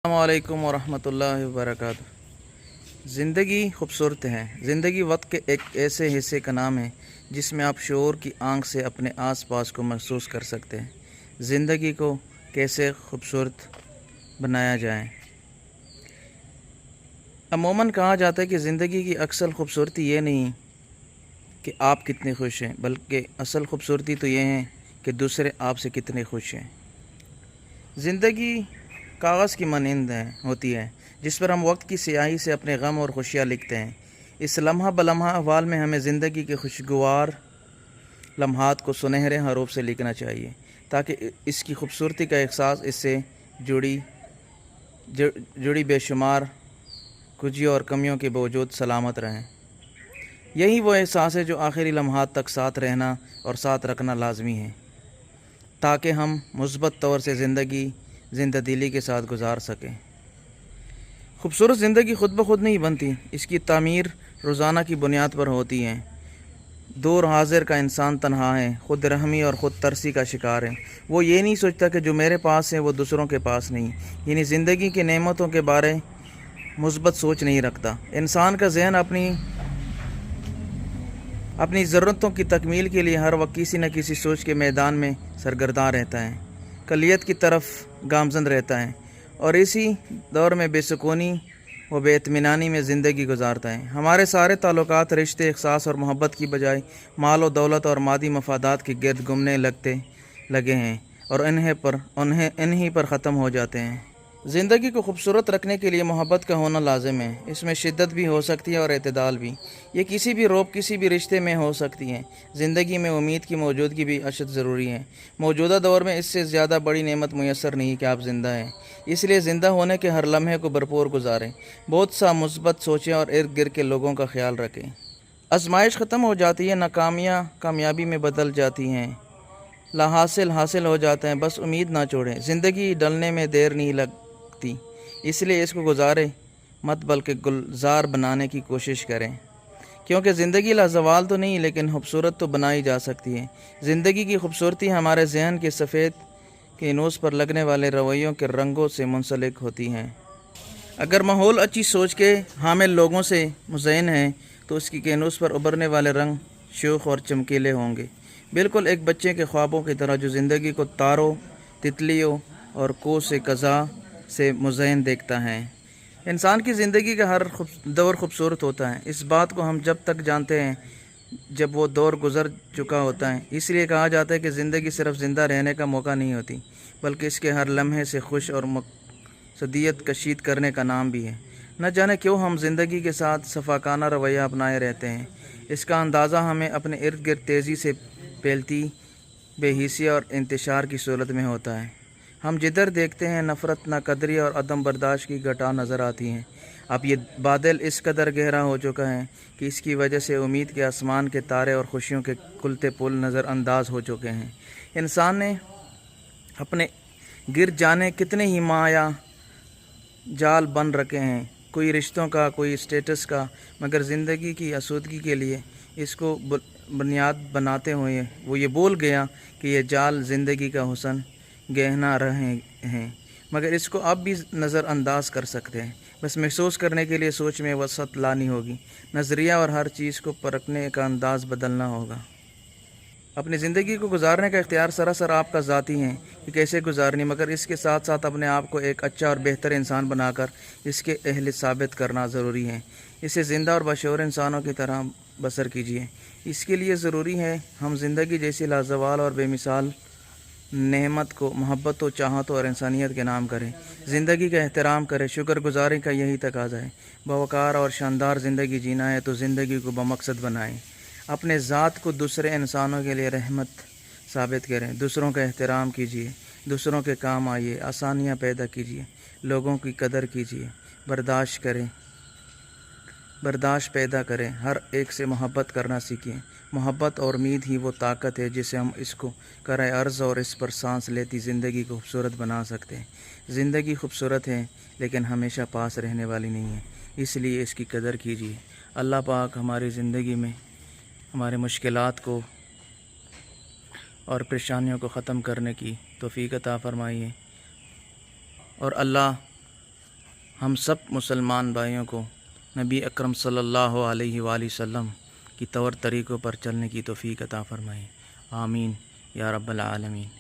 السلام علیکم ورحمۃ اللہ وبرکاتہ۔ زندگی خوبصورت ہے۔ زندگی وقت کے ایک ایسے حصے کا نام ہے جس میں آپ شعور کی آنکھ سے اپنے آس پاس کو محسوس کر سکتے ہیں۔ زندگی کو کیسے خوبصورت بنایا جائے؟ عموماً کہا جاتا ہے کہ زندگی کی اصل خوبصورتی یہ نہیں کہ آپ کتنے خوش ہیں، بلکہ اصل خوبصورتی تو یہ ہے کہ دوسرے آپ سے کتنے خوش ہیں۔ زندگی کاغذ کی مانند ہوتی ہے جس پر ہم وقت کی سیاہی سے اپنے غم اور خوشیاں لکھتے ہیں۔ اس لمحہ بلمحہ احوال میں ہمیں زندگی کے خوشگوار لمحات کو سنہرے حروف سے لکھنا چاہیے تاکہ اس کی خوبصورتی کا احساس اس سے جڑی بے شمار خوشیوں اور کمیوں کے باوجود سلامت رہیں۔ یہی وہ احساس ہے جو آخری لمحات تک ساتھ رہنا اور ساتھ رکھنا لازمی ہے تاکہ ہم مثبت طور سے زندگی زندہ دلی کے ساتھ گزار سکیں۔ خوبصورت زندگی خود بخود نہیں بنتی، اس کی تعمیر روزانہ کی بنیاد پر ہوتی ہے۔ دور حاضر کا انسان تنہا ہے، خود رحمی اور خود ترسی کا شکار ہے۔ وہ یہ نہیں سوچتا کہ جو میرے پاس ہے وہ دوسروں کے پاس نہیں، یعنی زندگی کی نعمتوں کے بارے مثبت سوچ نہیں رکھتا۔ انسان کا ذہن اپنی ضرورتوں کی تکمیل کے لیے ہر وقت کسی نہ کسی سوچ کے میدان میں سرگرداں رہتا ہے، کلیت کی طرف گامزن رہتا ہے اور اسی دور میں بے سکونی و بے اطمینانی میں زندگی گزارتا ہے۔ ہمارے سارے تعلقات، رشتے، احساس اور محبت کی بجائے مال و دولت اور مادی مفادات کے گرد گھومنے لگے ہیں اور انہی پر ختم ہو جاتے ہیں۔ زندگی کو خوبصورت رکھنے کے لیے محبت کا ہونا لازم ہے۔ اس میں شدت بھی ہو سکتی ہے اور اعتدال بھی۔ یہ کسی بھی رشتے میں ہو سکتی ہے۔ زندگی میں امید کی موجودگی بھی اشد ضروری ہے۔ موجودہ دور میں اس سے زیادہ بڑی نعمت میسر نہیں کہ آپ زندہ ہیں، اس لیے زندہ ہونے کے ہر لمحے کو بھرپور گزاریں، بہت سا مثبت سوچیں اور ارد گرد کے لوگوں کا خیال رکھیں۔ آزمائش ختم ہو جاتی ہے، ناکامیاں کامیابی میں بدل جاتی ہیں، لا حاصل ہو جاتا ہے، بس امید نہ چھوڑیں۔ زندگی ڈلنے میں دیر نہیں لگتی، اس لیے اس کو گزارے مت بلکہ گلزار بنانے کی کوشش کریں، کیونکہ زندگی لازوال تو نہیں لیکن خوبصورت تو بنائی جا سکتی ہے۔ زندگی کی خوبصورتی ہمارے ذہن کے سفید کینوس پر لگنے والے رویوں کے رنگوں سے منسلک ہوتی ہے۔ اگر ماحول اچھی سوچ کے حامل لوگوں سے مزین ہے تو اس کی کینوس پر ابھرنے والے رنگ شوخ اور چمکیلے ہوں گے، بالکل ایک بچے کے خوابوں کی طرح جو زندگی کو تاروں، تتلیوں اور کوس قزح سے مزین دیکھتا ہے۔ انسان کی زندگی کا ہر دور خوبصورت ہوتا ہے، اس بات کو ہم جب تک جانتے ہیں جب وہ دور گزر چکا ہوتا ہے۔ اس لیے کہا جاتا ہے کہ زندگی صرف زندہ رہنے کا موقع نہیں ہوتی بلکہ اس کے ہر لمحے سے خوش اور مقصدیت کشید کرنے کا نام بھی ہے۔ نہ جانے کیوں ہم زندگی کے ساتھ شفقانہ رویہ اپنائے رہتے ہیں۔ اس کا اندازہ ہمیں اپنے ارد گرد تیزی سے پھیلتی بے حسی اور انتشار کی صورت میں ہوتا ہے۔ ہم جدھر دیکھتے ہیں نفرت، ناقدری اور عدم برداشت کی گھٹا نظر آتی ہیں۔ اب یہ بادل اس قدر گہرا ہو چکا ہے کہ اس کی وجہ سے امید کے آسمان کے تارے اور خوشیوں کے کھلتے پل نظر انداز ہو چکے ہیں۔ انسان نے اپنے گرد جانے کتنے ہی مایا جال بن رکھے ہیں، کوئی رشتوں کا، کوئی اسٹیٹس کا، مگر زندگی کی آسودگی کے لیے اس کو بنیاد بناتے ہوئے وہ یہ بھول گیا کہ یہ جال زندگی کا حسن گہنا رہے ہیں، مگر اس کو اب بھی نظر انداز کر سکتے ہیں۔ بس محسوس کرنے کے لیے سوچ میں وسعت لانی ہوگی، نظریہ اور ہر چیز کو پرکھنے کا انداز بدلنا ہوگا۔ اپنی زندگی کو گزارنے کا اختیار سراسر آپ کا ذاتی ہے کہ کیسے گزارنی، مگر اس کے ساتھ ساتھ اپنے آپ کو ایک اچھا اور بہتر انسان بنا کر اس کے اہل ثابت کرنا ضروری ہے۔ اسے زندہ اور بشعور انسانوں کی طرح بسر کیجیے۔ اس کے لیے ضروری ہے ہم زندگی جیسی لازوال اور بے مثال نعمت کو محبت و چاہت اور انسانیت کے نام کریں، زندگی کا احترام کریں۔ شکر گزاری کا یہی تقاضا ہے۔ باوقار اور شاندار زندگی جینا ہے تو زندگی کو بمقصد بنائیں، اپنے ذات کو دوسرے انسانوں کے لیے رحمت ثابت کریں، دوسروں کا احترام کیجیے، دوسروں کے کام آئیے، آسانیاں پیدا کیجیے، لوگوں کی قدر کیجیے، برداشت پیدا کریں، ہر ایک سے محبت کرنا سیکھیں۔ محبت اور امید ہی وہ طاقت ہے جسے ہم اس کو کرۂ ارض اور اس پر سانس لیتی زندگی کو خوبصورت بنا سکتے ہیں۔ زندگی خوبصورت ہے لیکن ہمیشہ پاس رہنے والی نہیں ہے، اس لیے اس کی قدر کیجیے۔ اللہ پاک ہماری زندگی میں ہمارے مشکلات کو اور پریشانیوں کو ختم کرنے کی توفیق عطا فرمائیے، اور اللہ ہم سب مسلمان بھائیوں کو نبی اکرم صلی اللہ علیہ وآلہ وسلم کی طور طریقوں پر چلنے کی توفیق عطا فرمائے، آمین یا رب العالمین۔